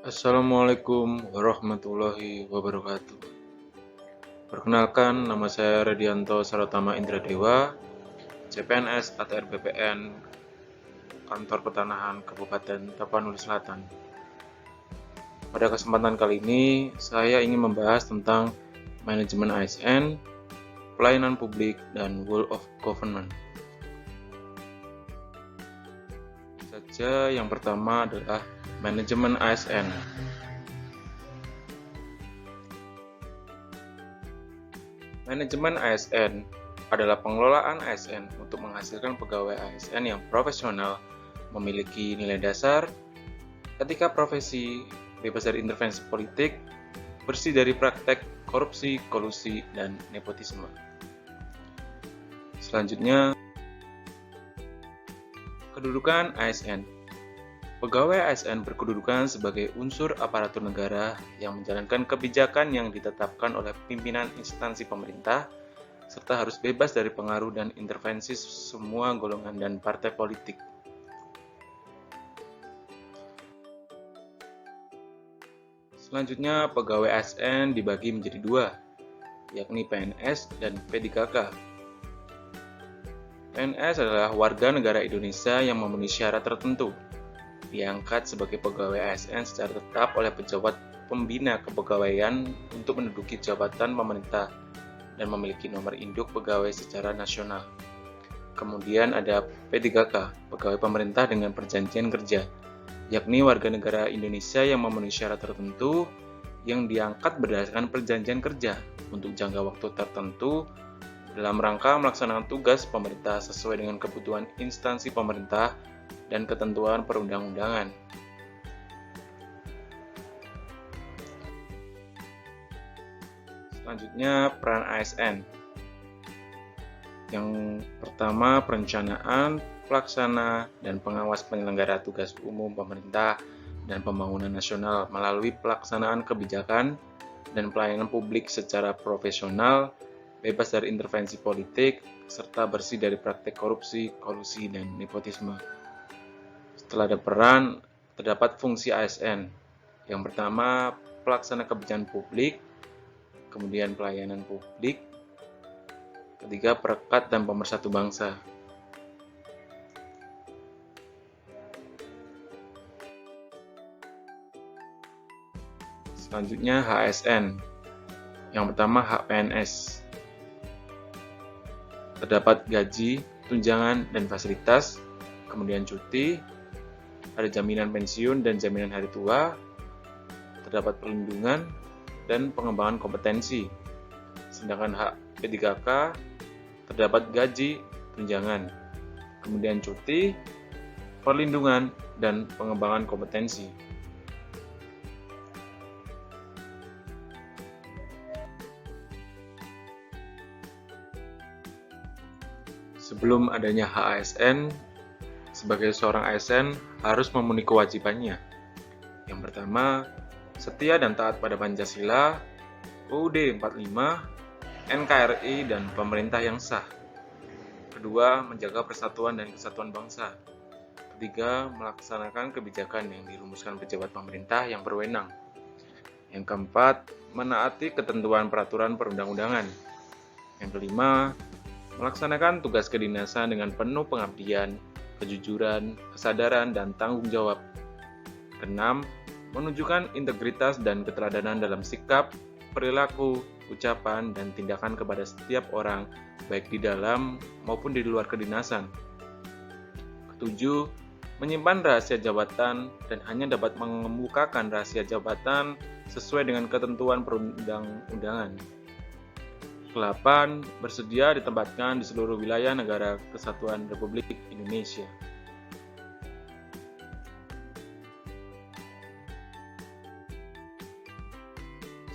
Assalamualaikum warahmatullahi wabarakatuh. Perkenalkan, nama saya Radianto Sarotama Indradewa, CPNS ATR BPN, Kantor Pertanahan Kabupaten Tapanuli Selatan. Pada kesempatan kali ini, saya ingin membahas tentang manajemen ASN, pelayanan publik, dan Rule of Government. Yang pertama adalah manajemen ASN. Manajemen ASN adalah pengelolaan ASN untuk menghasilkan pegawai ASN yang profesional, memiliki nilai dasar, etika profesi, bebas dari intervensi politik, bersih dari praktek korupsi, kolusi, dan nepotisme. Selanjutnya, kedudukan ASN. Pegawai ASN berkedudukan sebagai unsur aparatur negara yang menjalankan kebijakan yang ditetapkan oleh pimpinan instansi pemerintah, serta harus bebas dari pengaruh dan intervensi semua golongan dan partai politik. Selanjutnya, pegawai ASN dibagi menjadi dua, yakni PNS dan P3K. PNS adalah warga negara Indonesia yang memenuhi syarat tertentu, diangkat sebagai pegawai ASN secara tetap oleh pejabat pembina kepegawaian untuk menduduki jabatan pemerintah dan memiliki nomor induk pegawai secara nasional. Kemudian ada P3K, pegawai pemerintah dengan perjanjian kerja, yakni warga negara Indonesia yang memenuhi syarat tertentu yang diangkat berdasarkan perjanjian kerja untuk jangka waktu tertentu dalam rangka melaksanakan tugas pemerintah sesuai dengan kebutuhan instansi pemerintah dan ketentuan perundang-undangan. Selanjutnya, peran ASN. Yang pertama, perencanaan, pelaksana, dan pengawas penyelenggara tugas umum pemerintah dan pembangunan nasional melalui pelaksanaan kebijakan dan pelayanan publik secara profesional, bebas dari intervensi politik, serta bersih dari praktek korupsi, kolusi, dan nepotisme. Setelah ada peran, terdapat fungsi ASN. Yang pertama, pelaksana kebijakan publik, kemudian pelayanan publik, ketiga, perekat dan pemersatu bangsa. Selanjutnya, HSN. Yang pertama, hak PNS. Terdapat gaji, tunjangan, dan fasilitas, kemudian cuti, ada jaminan pensiun dan jaminan hari tua, terdapat perlindungan dan pengembangan kompetensi. Sedangkan hak P3K terdapat gaji, tunjangan, kemudian cuti, perlindungan, dan pengembangan kompetensi. Sebelum adanya HASN, sebagai seorang ASN harus memenuhi kewajibannya. Yang pertama, setia dan taat pada Pancasila, UUD 45, NKRI, dan pemerintah yang sah. Kedua, menjaga persatuan dan kesatuan bangsa. Ketiga, melaksanakan kebijakan yang dirumuskan pejabat pemerintah yang berwenang. Yang keempat, menaati ketentuan peraturan perundang-undangan. Yang kelima, melaksanakan tugas kedinasan dengan penuh pengabdian, kejujuran, kesadaran, dan tanggung jawab. Keenam, menunjukkan integritas dan keteladanan dalam sikap, perilaku, ucapan, dan tindakan kepada setiap orang, baik di dalam maupun di luar kedinasan. Ketujuh, menyimpan rahasia jabatan dan hanya dapat mengemukakan rahasia jabatan sesuai dengan ketentuan perundang-undangan. 8. Bersedia ditempatkan di seluruh wilayah negara Kesatuan Republik Indonesia.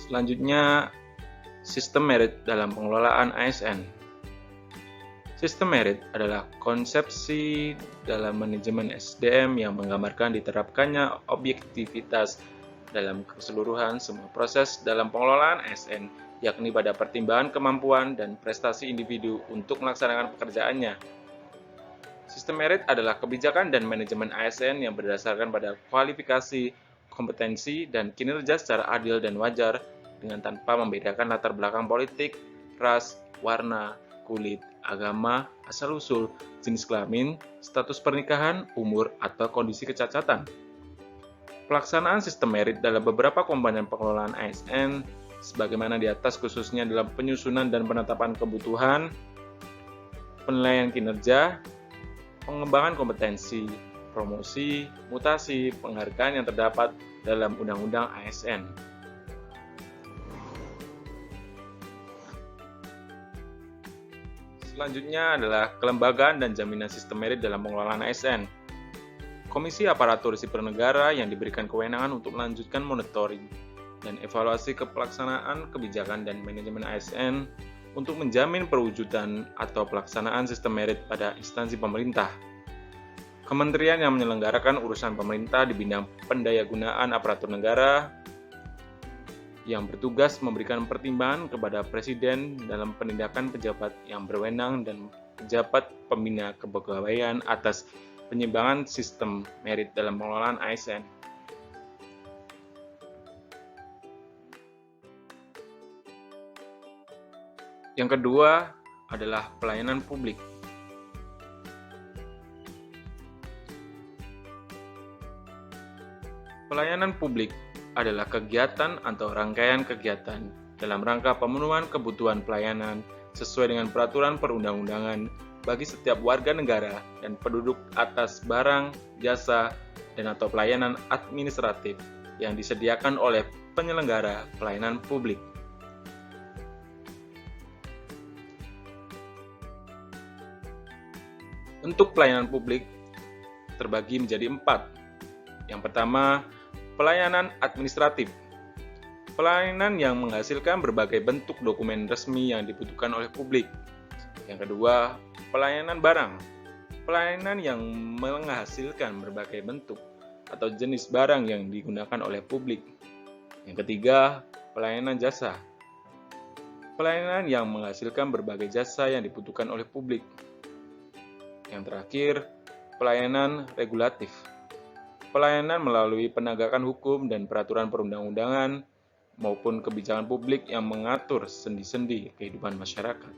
Selanjutnya, sistem merit dalam pengelolaan ASN. Sistem merit adalah konsepsi dalam manajemen SDM yang menggambarkan diterapkannya objektivitas dalam keseluruhan semua proses dalam pengelolaan ASN, yakni pada pertimbangan kemampuan dan prestasi individu untuk melaksanakan pekerjaannya. Sistem merit adalah kebijakan dan manajemen ASN yang berdasarkan pada kualifikasi, kompetensi, dan kinerja secara adil dan wajar dengan tanpa membedakan latar belakang politik, ras, warna, kulit, agama, asal-usul, jenis kelamin, status pernikahan, umur, atau kondisi kecacatan. Pelaksanaan sistem merit dalam beberapa komponen pengelolaan ASN, sebagaimana di atas khususnya dalam penyusunan dan penetapan kebutuhan, penilaian kinerja, pengembangan kompetensi, promosi, mutasi, penghargaan yang terdapat dalam Undang-Undang ASN. Selanjutnya adalah kelembagaan dan jaminan sistem merit dalam pengelolaan ASN. Komisi Aparatur Sipil Negara yang diberikan kewenangan untuk melanjutkan monitoring dan evaluasi pelaksanaan kebijakan dan manajemen ASN untuk menjamin perwujudan atau pelaksanaan sistem merit pada instansi pemerintah. Kementerian yang menyelenggarakan urusan pemerintah di bidang pendayagunaan aparatur negara yang bertugas memberikan pertimbangan kepada Presiden dalam penindakan pejabat yang berwenang dan pejabat pembina kepegawaian atas penyimbangan sistem merit dalam pengelolaan ASN. Yang kedua adalah pelayanan publik. Pelayanan publik adalah kegiatan atau rangkaian kegiatan dalam rangka pemenuhan kebutuhan pelayanan sesuai dengan peraturan perundang-undangan bagi setiap warga negara dan penduduk atas barang, jasa, dan atau pelayanan administratif yang disediakan oleh penyelenggara pelayanan publik. Untuk pelayanan publik terbagi menjadi 4. Yang pertama, pelayanan administratif. Pelayanan yang menghasilkan berbagai bentuk dokumen resmi yang dibutuhkan oleh publik. Yang kedua, pelayanan barang. Pelayanan yang menghasilkan berbagai bentuk atau jenis barang yang digunakan oleh publik. Yang ketiga, pelayanan jasa. Pelayanan yang menghasilkan berbagai jasa yang dibutuhkan oleh publik. Yang terakhir, pelayanan regulatif. Pelayanan melalui penegakan hukum dan peraturan perundang-undangan maupun kebijakan publik yang mengatur sendi-sendi kehidupan masyarakat.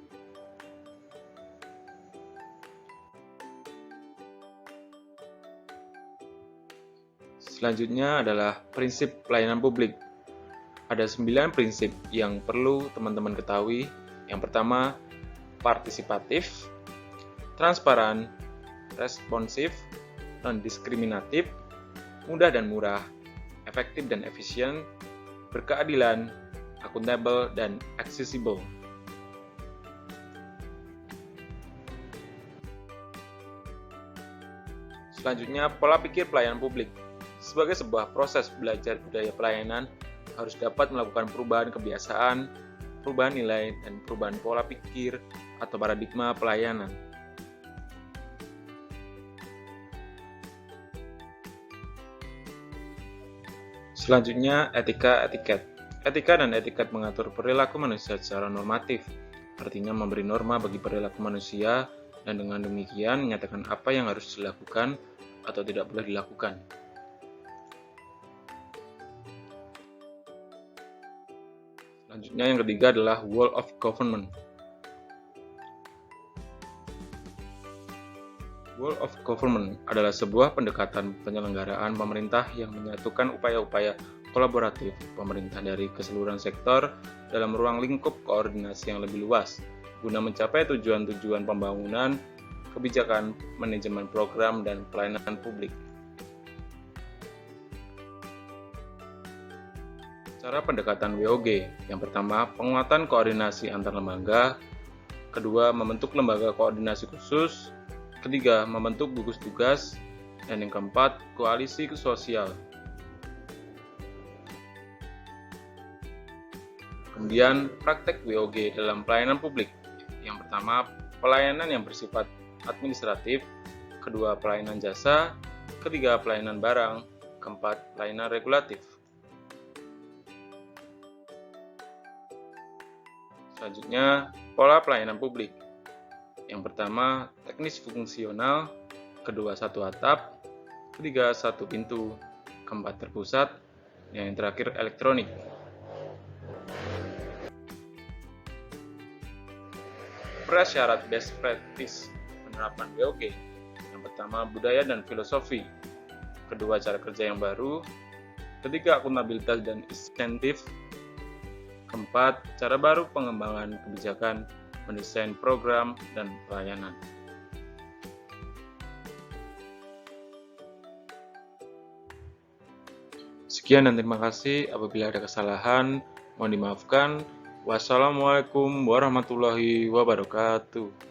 Selanjutnya adalah prinsip pelayanan publik. Ada 9 prinsip yang perlu teman-teman ketahui. Yang pertama, partisipatif, transparan, responsif, non-diskriminatif, mudah dan murah, efektif dan efisien, berkeadilan, akuntabel, dan aksesibel. Selanjutnya, pola pikir pelayanan publik. Sebagai sebuah proses belajar budaya pelayanan, harus dapat melakukan perubahan kebiasaan, perubahan nilai, dan perubahan pola pikir atau paradigma pelayanan. Selanjutnya, etika-etiket. Etika dan etiket mengatur perilaku manusia secara normatif, artinya memberi norma bagi perilaku manusia dan dengan demikian menyatakan apa yang harus dilakukan atau tidak boleh dilakukan. Selanjutnya yang ketiga adalah Whole of Government. Whole of Government adalah sebuah pendekatan penyelenggaraan pemerintah yang menyatukan upaya-upaya kolaboratif pemerintah dari keseluruhan sektor dalam ruang lingkup koordinasi yang lebih luas, guna mencapai tujuan-tujuan pembangunan, kebijakan, manajemen program, dan pelayanan publik. Cara pendekatan WOG, yang pertama, penguatan koordinasi antar lembaga, kedua, membentuk lembaga koordinasi khusus, ketiga, membentuk gugus tugas, dan yang keempat, koalisi sosial. Kemudian, praktek WOG dalam pelayanan publik. Yang pertama, pelayanan yang bersifat administratif, kedua, pelayanan jasa, ketiga, pelayanan barang, keempat, pelayanan regulatif. Selanjutnya, pola pelayanan publik. Yang pertama, teknis fungsional, kedua, satu atap, ketiga, satu pintu, keempat, terpusat, Yang terakhir, elektronik. Prasyarat best practice penerapan BOG. Yang pertama, budaya dan filosofi. Kedua, cara kerja yang baru. Ketiga, akuntabilitas dan insentif. Keempat, cara baru pengembangan kebijakan, mendesain program, dan pelayanan. Sekian dan terima kasih. Apabila ada kesalahan, mohon dimaafkan. Wassalamualaikum warahmatullahi wabarakatuh.